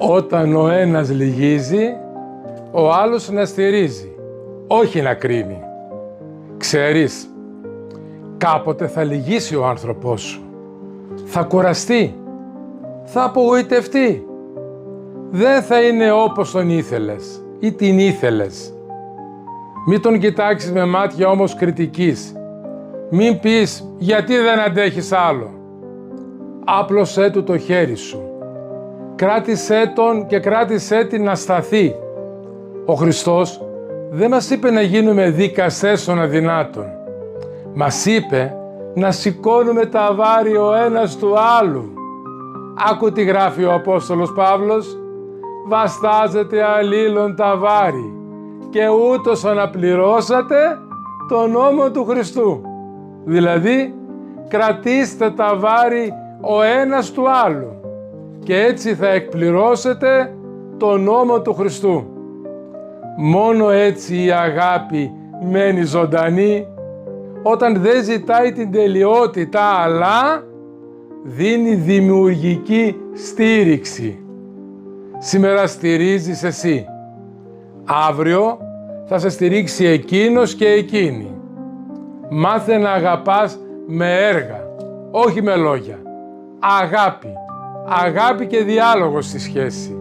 Όταν ο ένας λυγίζει, ο άλλος να στηρίζει, όχι να κρίνει. Ξέρεις, κάποτε θα λυγίσει ο άνθρωπός σου. Θα κουραστεί, θα απογοητευτεί. Δεν θα είναι όπως τον ήθελες ή την ήθελες. Μην τον κοιτάξεις με μάτια όμως κριτικής. Μην πεις γιατί δεν αντέχεις άλλο. Άπλωσέ του το χέρι σου. Κράτησέ τον και κράτησέ την να σταθεί. Ο Χριστός δεν μας είπε να γίνουμε δικαστές των αδυνάτων. Μας είπε να σηκώνουμε τα βάρη ο ένας του άλλου. Άκου τι γράφει ο Απόστολος Παύλος. Βαστάζετε αλλήλων τα βάρη και ούτως αναπληρώσατε τον νόμο του Χριστού. Δηλαδή, κρατήστε τα βάρη ο ένας του άλλου και έτσι θα εκπληρώσετε τον νόμο του Χριστού. Μόνο έτσι η αγάπη μένει ζωντανή, όταν δεν ζητάει την τελειότητα αλλά δίνει δημιουργική στήριξη. Σήμερα στηρίζεις εσύ. Αύριο θα σε στηρίξει εκείνος και εκείνη. Μάθε να αγαπάς με έργα, όχι με λόγια. Αγάπη. Αγάπη και διάλογο στη σχέση.